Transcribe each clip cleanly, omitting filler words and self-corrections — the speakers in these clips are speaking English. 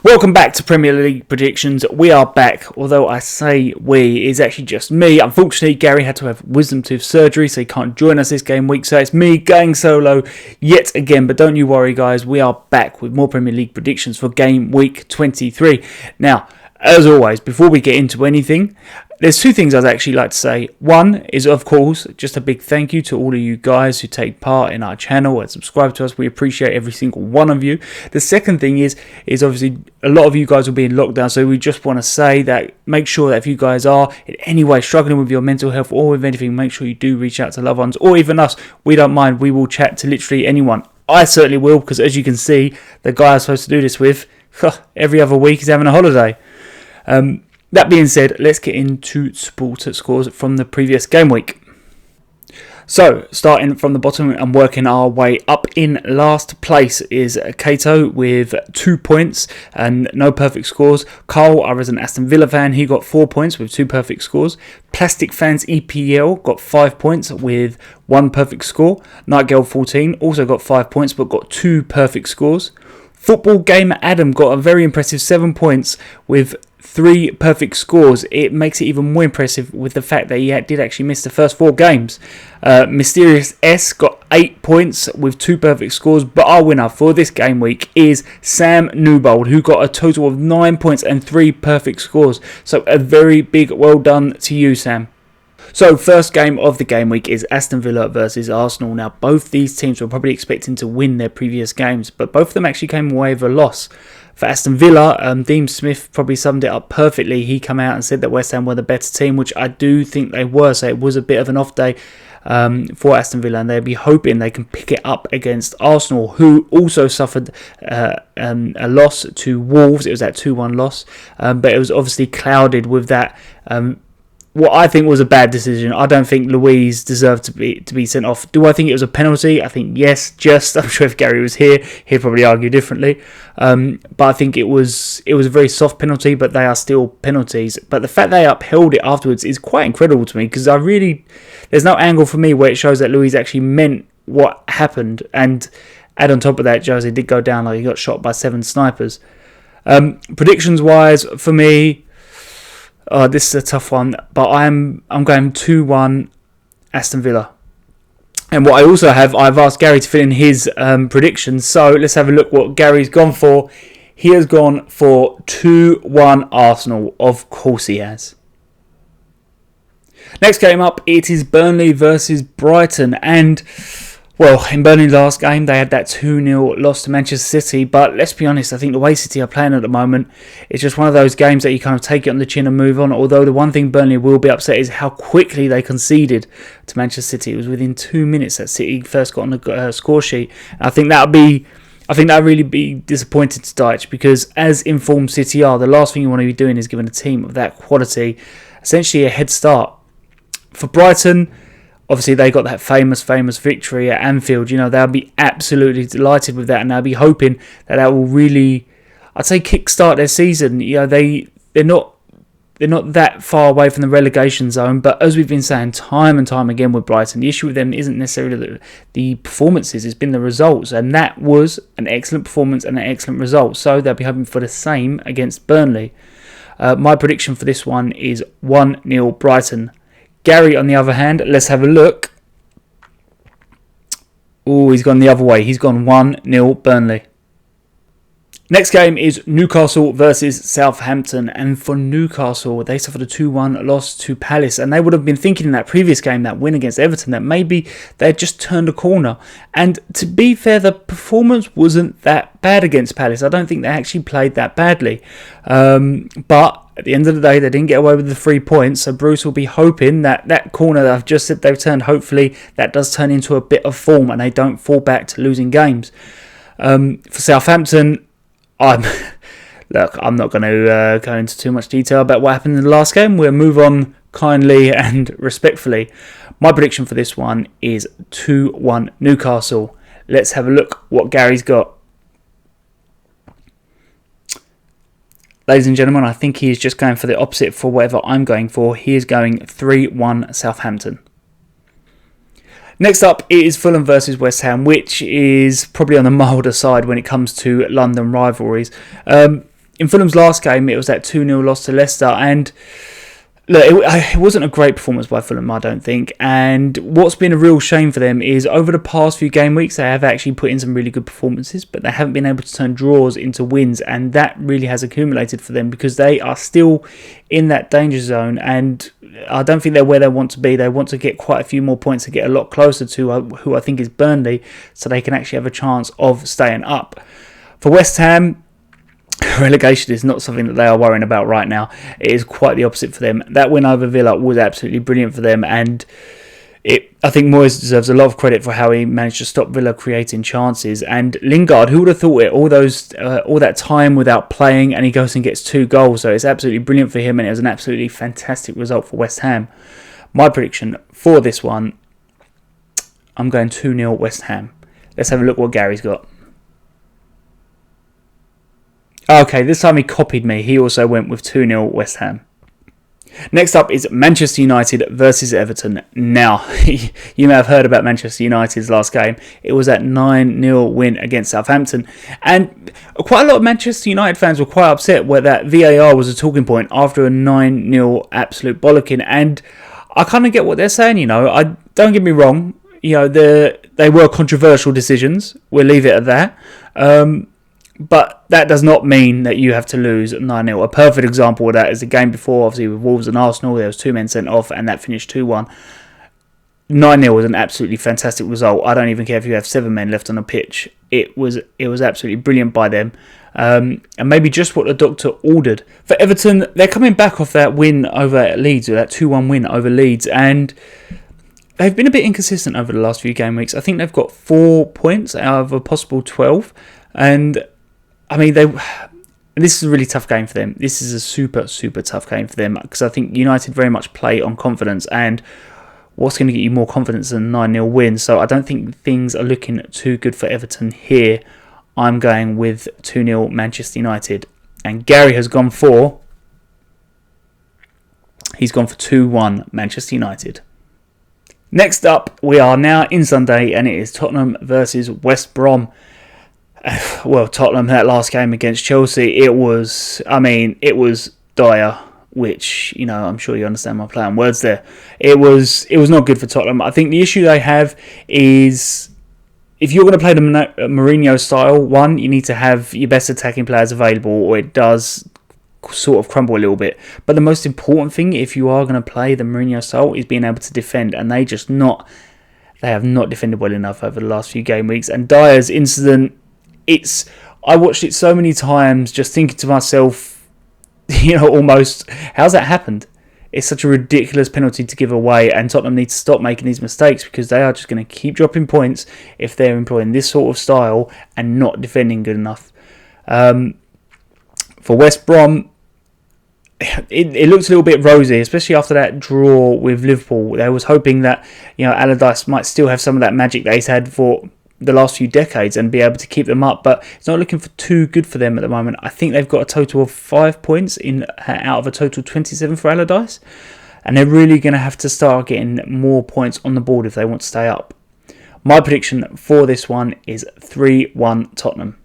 Welcome back to Premier League predictions. We are back, although I say we, it's actually just me. Unfortunately, Gary had to have wisdom tooth surgery, so he can't join us this game week, so it's me going solo yet again. But don't you worry, guys, we are back with more Premier League predictions for game week 23. Now, as always, before we get into anything, there's two things I'd actually like to say. One is, of course, just a big thank you to all of you guys who take part in our channel and subscribe to us. We appreciate every single one of you. The second thing is obviously a lot of you guys will be in lockdown, so we just want to say that make sure that if you guys are in any way struggling with your mental health or with anything, make sure you do reach out to loved ones or even us. We don't mind. We will chat to literally anyone. I certainly will, because as you can see, the guy I'm supposed to do this with, every other week is having a holiday. That being said, let's get into support scores from the previous game week. So, starting from the bottom and working our way up, in last place is Kato with 2 points and no perfect scores. Carl, our resident Aston Villa fan, he got 4 points with 2 perfect scores. Plastic Fans EPL got 5 points with 1 perfect score. Night Girl 14 also got 5 points but got 2 perfect scores. Football Gamer Adam got a very impressive 7 points with 3 perfect scores. It makes it even more impressive with the fact that he did actually miss the first 4 games. Mysterious S got 8 points with 2 perfect scores, but our winner for this game week is Sam Newbold, who got a total of 9 points and 3 perfect scores. So a very big well done to you, Sam. So, first game of the game week is Aston Villa versus Arsenal. Now, both these teams were probably expecting to win their previous games, but both of them actually came away with a loss. For Aston Villa, Dean Smith probably summed it up perfectly. He came out and said that West Ham were the better team, which I do think they were. So, it was a bit of an off day for Aston Villa, and they'll be hoping they can pick it up against Arsenal, who also suffered a loss to Wolves. It was that 2-1 loss, but it was obviously clouded with that what I think was a bad decision. I don't think Luiz deserved to be sent off. Do I think it was a penalty? I think yes. I'm sure if Gary was here, he'd probably argue differently. But I think it was a very soft penalty, but they are still penalties. But the fact they upheld it afterwards is quite incredible to me, because there's no angle for me where it shows that Luiz actually meant what happened. And add on top of that, Jose did go down like he got shot by 7 snipers. Predictions wise, for me, this is a tough one, but I'm going 2-1 Aston Villa. And what I also have, I've asked Gary to fill in his predictions. So let's have a look what Gary's gone for. He has gone for 2-1 Arsenal. Of course he has. Next game up, it is Burnley versus Brighton. And, well, in Burnley's last game, they had that 2-0 loss to Manchester City. But let's be honest, I think the way City are playing at the moment, it's just one of those games that you kind of take it on the chin and move on. Although the one thing Burnley will be upset is how quickly they conceded to Manchester City. It was within 2 minutes that City first got on the score sheet. And I think that'd really be disappointed to Dyche, because as informed City are, the last thing you want to be doing is giving a team of that quality essentially a head start. For Brighton, obviously, they got that famous victory at Anfield. You know, they'll be absolutely delighted with that, and they'll be hoping that will really, I'd say, kickstart their season. You know, they're not that far away from the relegation zone, but as we've been saying time and time again with Brighton, the issue with them isn't necessarily the performances, it's been the results, and that was an excellent performance and an excellent result. So they'll be hoping for the same against Burnley. My prediction for this one is 1-0 Brighton. Gary, on the other hand, let's have a look. Oh, he's gone the other way. He's gone 1-0 Burnley. Next game is Newcastle versus Southampton. And for Newcastle, they suffered a 2-1 loss to Palace. And they would have been thinking in that previous game, that win against Everton, that maybe they had just turned a corner. And to be fair, the performance wasn't that bad against Palace. I don't think they actually played that badly. But at the end of the day, they didn't get away with the 3 points. So Bruce will be hoping that corner that I've just said they've turned, hopefully that does turn into a bit of form and they don't fall back to losing games. For Southampton, I'm not going to go into too much detail about what happened in the last game. We'll move on kindly and respectfully. My prediction for this one is 2-1 Newcastle. Let's have a look what Gary's got. Ladies and gentlemen, I think he is just going for the opposite for whatever I'm going for. He is going 3-1 Southampton. Next up is Fulham versus West Ham, which is probably on the milder side when it comes to London rivalries. In Fulham's last game, it was that 2-0 loss to Leicester, and look, it wasn't a great performance by Fulham, I don't think. And what's been a real shame for them is over the past few game weeks, they have actually put in some really good performances, but they haven't been able to turn draws into wins. And that really has accumulated for them because they are still in that danger zone. And I don't think they're where they want to be. They want to get quite a few more points to get a lot closer to who I think is Burnley, so they can actually have a chance of staying up. For West Ham, relegation is not something that they are worrying about right now. It is quite the opposite for them. That win over Villa was absolutely brilliant for them, and I think Moyes deserves a lot of credit for how he managed to stop Villa creating chances. And Lingard, who would have thought it, all that time without playing, and he goes and gets 2 goals, so it's absolutely brilliant for him, and it was an absolutely fantastic result for West Ham. My prediction for this one, I'm going 2-0 West Ham. Let's have a look what Gary's got. Okay, this time he copied me. He also went with 2-0 West Ham. Next up is Manchester United versus Everton. Now, you may have heard about Manchester United's last game. It was that 9-0 win against Southampton. And quite a lot of Manchester United fans were quite upset where that VAR was a talking point after a 9-0 absolute bollocking. And I kind of get what they're saying, don't get me wrong. They were controversial decisions. We'll leave it at that. But that does not mean that you have to lose 9-0. A perfect example of that is the game before, obviously, with Wolves and Arsenal. There was 2 men sent off, and that finished 2-1. 9-0 was an absolutely fantastic result. I don't even care if you have 7 men left on the pitch. It was absolutely brilliant by them. And maybe just what the doctor ordered. For Everton, they're coming back off that win over Leeds, or that 2-1 win over Leeds, and they've been a bit inconsistent over the last few game weeks. I think they've got 4 points out of a possible 12, and I mean, this is a really tough game for them. This is a super, super tough game for them because I think United very much play on confidence, and what's going to get you more confidence than a 9-0 win? So I don't think things are looking too good for Everton here. I'm going with 2-0 Manchester United. And Gary has gone for... He's gone for 2-1 Manchester United. Next up, we are now in Sunday, and it is Tottenham versus West Brom. Well, Tottenham, that last game against Chelsea, it was dire, which, I'm sure you understand my play on words there. It was not good for Tottenham. I think the issue they have is, if you're going to play the Mourinho style, one, you need to have your best attacking players available, or it does sort of crumble a little bit. But the most important thing, if you are going to play the Mourinho style, is being able to defend, and they have not defended well enough over the last few game weeks. And Dyer's incident, I watched it so many times just thinking to myself, almost, how's that happened? It's such a ridiculous penalty to give away, and Tottenham need to stop making these mistakes because they are just going to keep dropping points if they're employing this sort of style and not defending good enough. For West Brom, it looked a little bit rosy, especially after that draw with Liverpool. They was hoping that Allardyce might still have some of that magic that he's had for the last few decades and be able to keep them up, but it's not looking for too good for them at the moment. I think they've got a total of 5 points out of a total 27 for Allardyce, and they're really going to have to start getting more points on the board if they want to stay up. My prediction for this one is 3-1 Tottenham.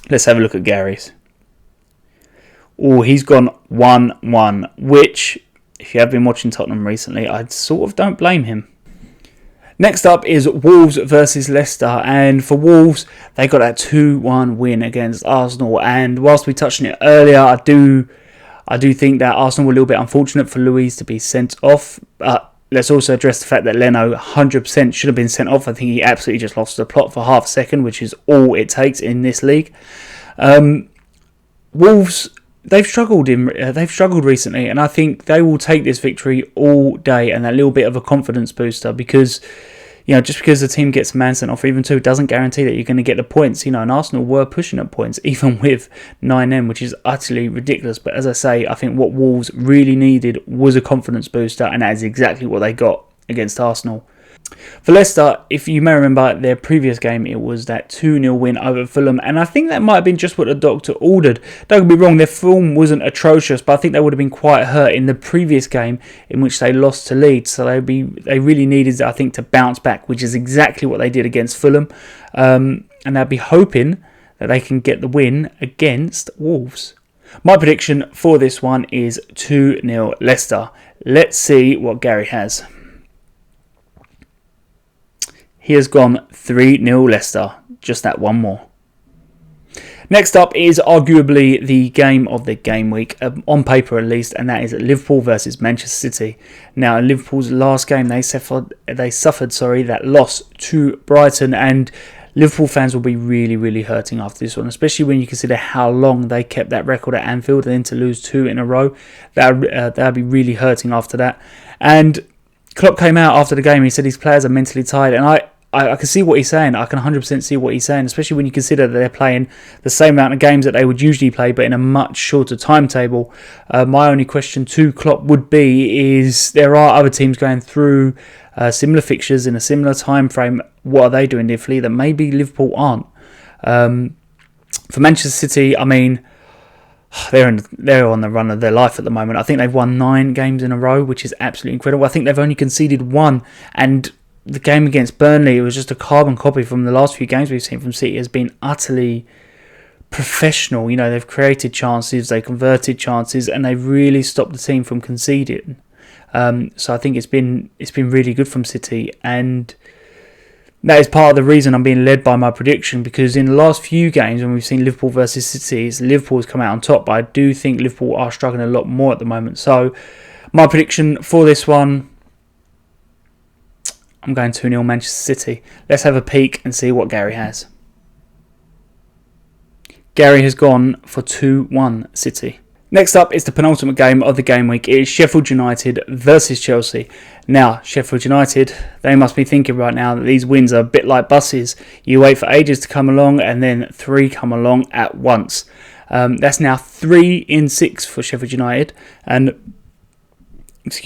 Let's have a look at Gary's. Oh, he's gone 1-1, which, if you have been watching Tottenham recently, I sort of don't blame him. Next up is Wolves versus Leicester, and for Wolves, they got that 2-1 win against Arsenal. And whilst we touched on it earlier, I do think that Arsenal were a little bit unfortunate for Luiz to be sent off. But let's also address the fact that Leno 100% should have been sent off. I think he absolutely just lost the plot for half a second, which is all it takes in this league. Wolves, they've struggled recently, and I think they will take this victory all day and a little bit of a confidence booster because, just because the team gets a man sent off or even 2 doesn't guarantee that you're going to get the points. And Arsenal were pushing at points even with 9M, which is utterly ridiculous. But as I say, I think what Wolves really needed was a confidence booster, and that is exactly what they got against Arsenal. For Leicester, if you may remember their previous game, it was that 2-0 win over Fulham, and I think that might have been just what the doctor ordered. Don't get me wrong, their form wasn't atrocious, but I think they would have been quite hurt in the previous game in which they lost to Leeds, so they really needed, I think, to bounce back, which is exactly what they did against Fulham, and they'd be hoping that they can get the win against Wolves. My prediction for this one is 2-0 Leicester. Let's see what Gary has. He has gone 3-0 Leicester. Just that one more. Next up is arguably the game of the game week, on paper at least, and that is Liverpool versus Manchester City. Now, in Liverpool's last game, they suffered that loss to Brighton, and Liverpool fans will be really, really hurting after this one, especially when you consider how long they kept that record at Anfield, and then to lose 2 in a row, that'd be really hurting after that. And Klopp came out after the game, he said his players are mentally tired, and I can see what he's saying. I can 100% see what he's saying, especially when you consider that they're playing the same amount of games that they would usually play, but in a much shorter timetable. My only question to Klopp would be is there are other teams going through similar fixtures in a similar time frame. What are they doing differently that maybe Liverpool aren't? For Manchester City, I mean, they're on the run of their life at the moment. I think they've won 9 games in a row, which is absolutely incredible. I think they've only conceded 1, and the game against Burnley, it was just a carbon copy from the last few games we've seen from City. Has been utterly professional. You know, they've created chances, they converted chances, and they've really stopped the team from conceding. So I think it's been really good from City, and that is part of the reason I'm being led by my prediction, because in the last few games when we've seen Liverpool versus City, Liverpool has come out on top, but I do think Liverpool are struggling a lot more at the moment. So my prediction for this one, I'm going 2-0 Manchester City. Let's have a peek and see what Gary has. Gary has gone for 2-1 City. Next up is the penultimate game of the game week. It is Sheffield United versus Chelsea. Now, Sheffield United, they must be thinking right now that these wins are a bit like buses. You wait for ages to come along and then 3 come along at once. That's now 3 in 6 for Sheffield United. And, it's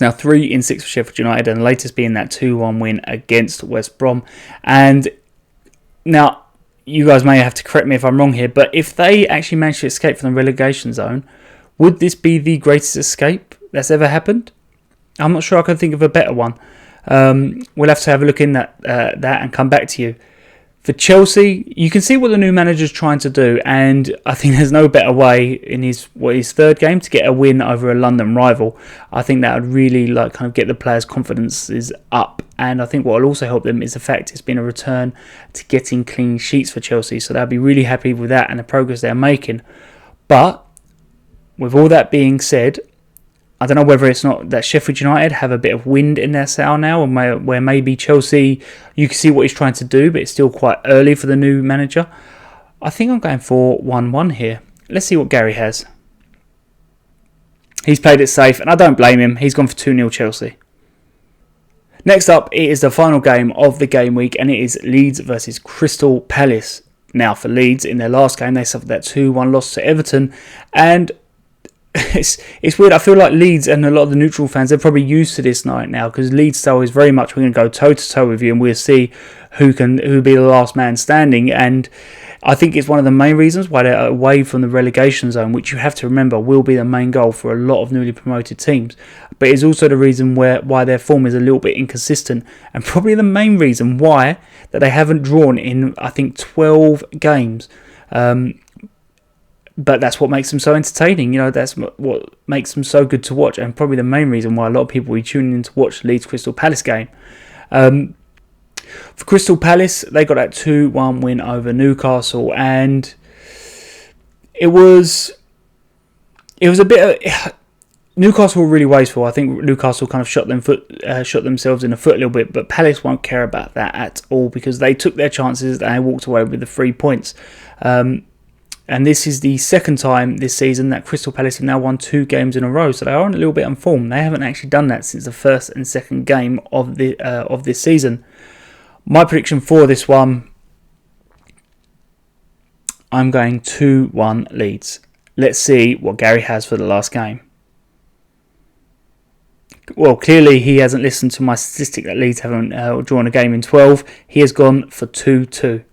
now 3 in 6 for Sheffield United, and the latest being that 2-1 win against West Brom. And now, you guys may have to correct me if I'm wrong here, but if they actually managed to escape from the relegation zone, would this be the greatest escape that's ever happened? I'm not sure I can think of a better one. We'll have to have a look in that and come back to you. For Chelsea, you can see what the new manager's trying to do, and I think there's no better way in his third game to get a win over a London rival. I think that would really kind of get the players' confidences up, and I think what will also help them is the fact it's been a return to getting clean sheets for Chelsea, so they'll be really happy with that and the progress they're making. But with all that being said, I don't know whether it's not that Sheffield United have a bit of wind in their sail now, where maybe Chelsea, you can see what he's trying to do, but it's still quite early for the new manager. I think I'm going for 1-1 here. Let's see what Gary has. He's played it safe, and I don't blame him. He's gone for 2-0 Chelsea. Next up, it is the final game of the game week, and it is Leeds versus Crystal Palace. Now, for Leeds, in their last game, they suffered that 2-1 loss to Everton, and it's weird. I feel like Leeds and a lot of the neutral fans, they're probably used to this night now, because Leeds style is very much, we're going to go toe to toe with you and we'll see who'll be the last man standing. And I think it's one of the main reasons why they're away from the relegation zone, which you have to remember will be the main goal for a lot of newly promoted teams. But it's also the reason why their form is a little bit inconsistent, and probably the main reason why that they haven't drawn in, I think, 12 games. But that's what makes them so entertaining. You know, that's what makes them so good to watch, and probably the main reason why a lot of people will be tuning in to watch the Leeds Crystal Palace game. For Crystal Palace, they got that 2-1 win over Newcastle, and it was a bit of, Newcastle were really wasteful. I think Newcastle kind of shot themselves in the foot a little bit, but Palace won't care about that at all, because they took their chances and they walked away with the 3 points. And this is the second time this season that Crystal Palace have now won 2 games in a row, so they are on a little bit unformed. They haven't actually done that since the first and second game of this season. My prediction for this one, I'm going 2-1 Leeds. Let's see what Gary has for the last game. Well, clearly he hasn't listened to my statistic that Leeds haven't drawn a game in 12. He has gone for 2-2.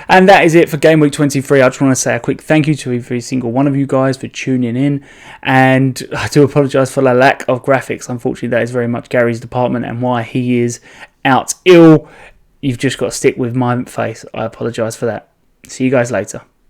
And that is it for Game Week 23. I just want to say a quick thank you to every single one of you guys for tuning in. And I do apologise for the lack of graphics. Unfortunately, that is very much Gary's department and why he is out ill. you've just got to stick with my face. I apologise for that. See you guys later.